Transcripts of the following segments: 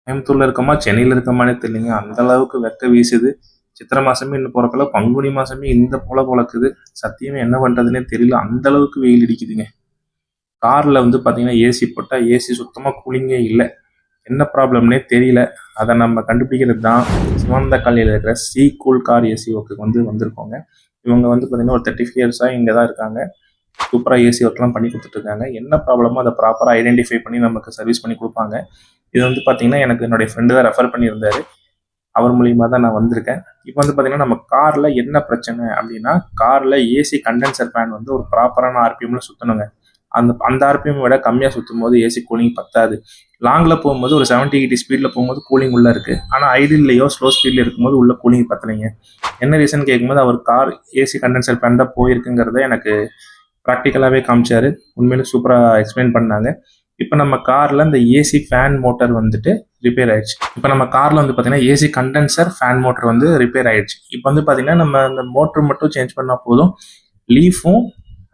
கோயம்புத்தூர்ல இருக்கோமா சென்னையில் இருக்கோமானே தெரியலைங்க, அந்த அளவுக்கு வெக்க வீசுது. சித்திரை மாசமே இன்னும் பிறக்கல, பங்குனி மாசமே இந்த போல பொழக்குது. சத்தியமே என்ன பண்றதுன்னே தெரியல, அந்த அளவுக்கு வெயில் அடிக்குதுங்க. கார்ல வந்து பாத்தீங்கன்னா ஏசி போட்டா ஏசி சுத்தமா கூலிங்கே இல்லை. என்ன ப்ராப்ளம்னே தெரியல. அதை நம்ம கண்டுபிடிக்கிறது தான் சிவந்த கல்லியில் இருக்கிற சி கூல் கார் ஏசி ஒர்க்குக்கு வந்திருக்கோங்க. இவங்க வந்து பார்த்தீங்கன்னா ஒரு 35 இயர்ஸாக இங்கே தான் இருக்காங்க. சூப்பராக ஏசி ஒர்க்லாம் பண்ணி கொடுத்துட்ருக்காங்க. என்ன ப்ராப்ளமோ அதை ப்ராப்பராக ஐடென்டிஃபை பண்ணி நமக்கு சர்வீஸ் பண்ணி கொடுப்பாங்க. இது வந்து பார்த்தீங்கன்னா எனக்கு என்னுடைய ஃப்ரெண்டு தான் ரெஃபர் பண்ணியிருந்தாரு. அவர் மூலியமாக தான் நான் வந்திருக்கேன். இப்போ வந்து பார்த்தீங்கன்னா நம்ம காரில் என்ன பிரச்சனை அப்படின்னா, காரில் ஏசி கண்டென்சர் ஃபேன் வந்து ஒரு ப்ராப்பரான ஆர்பிஎம்ல சுற்றணுங்க. அந்த ஆர்பிஎம் விட கம்மியாக சுற்றும் போது ஏசி கூலிங் பத்தாது. லாங்கில் போகும்போது ஒரு 70-80 ஸ்பீடில் போகும்போது கூலிங் உள்ளே இருக்குது. ஆனால் ஐடில்லையோ ஸ்லோ ஸ்பீடில் இருக்கும்போது உள்ள கூலிங் பத்தலைங்க. என்ன ரீசன் கேட்கும்போது அவர் கார் ஏசி கண்டென்சர் ஃபேன் தான் போயிருக்குங்கிறத எனக்கு ப்ராக்டிக்கலாகவே காமிச்சாரு. உண்மையிலே சூப்பராக எக்ஸ்பிளைன் பண்ணாங்க. இப்போ நம்ம காரில் இந்த ஏசி ஃபேன் மோட்டர் வந்துட்டு ரிப்பேர் ஆயிடுச்சு. இப்போ நம்ம காரில் வந்து பார்த்தீங்கன்னா ஏசி கண்டென்சர் ஃபேன் மோட்டர் வந்து ரிப்பேர் ஆயிடுச்சு. இப்போ வந்து பார்த்தீங்கன்னா நம்ம அந்த மோட்டர் மட்டும் சேஞ்ச் பண்ணால் போதும். லீஃபும்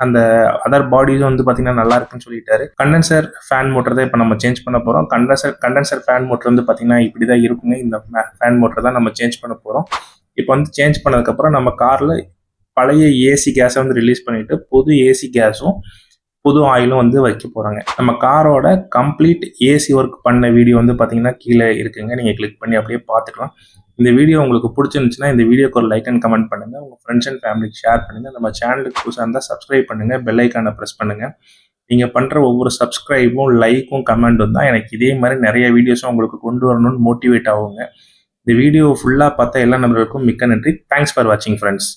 அந்த அதர் பாடிஸும் வந்து பார்த்தீங்கன்னா நல்லா இருக்குன்னு சொல்லிட்டாரு. கண்டென்சர் ஃபேன் மோட்டர் தான் இப்போ நம்ம சேஞ்ச் பண்ண போகிறோம். கண்டென்சர் ஃபேன் மோட்டர் வந்து பார்த்தீங்கன்னா இப்படி தான் இருக்குங்க. இந்த ஃபேன் மோட்டர் தான் நம்ம சேஞ்ச் பண்ண போகிறோம். இப்போ வந்து சேஞ்ச் பண்ணதுக்கப்புறம் நம்ம காரில் பழைய ஏசி கேஸை வந்து ரிலீஸ் பண்ணிட்டு புது ஏசி கேஸும் புது ஆயிலும் வந்து வைக்க போகிறாங்க. நம்ம காரோட கம்ப்ளீட் ஏசி ஒர்க் பண்ண வீடியோ வந்து பார்த்தீங்கன்னா கீழே இருக்குங்க. நீங்கள் கிளிக் பண்ணி அப்படியே பார்த்துக்கலாம். இந்த வீடியோ உங்களுக்கு பிடிச்சிருந்துச்சுன்னா இந்த வீடியோக்கு ஒரு லைக் அண்ட் கமெண்ட் பண்ணுங்கள். உங்கள் ஃப்ரெண்ட்ஸ் அண்ட் ஃபேமிலிக்கு ஷேர் பண்ணுங்கள். நம்ம சேனலுக்கு புதுசாக இருந்தால் சப்ஸ்கிரைப் பண்ணுங்கள். பெல் ஐக்கானை ப்ரெஸ் பண்ணுங்கள். நீங்கள் பண்ணுற ஒவ்வொரு சப்ஸ்கிரைபும் லைக்கும் கமெண்ட்டும் தான் எனக்கு இதே மாதிரி நிறைய வீடியோஸும் உங்களுக்கு கொண்டு வரணும்னு மோட்டிவேட் ஆகுங்க. இந்த வீடியோ ஃபுல்லாக பார்த்தா எல்லா நண்பர்களுக்கும் மிக்க நன்றி. தேங்க்ஸ் ஃபார் வாட்சிங் ஃப்ரெண்ட்ஸ்.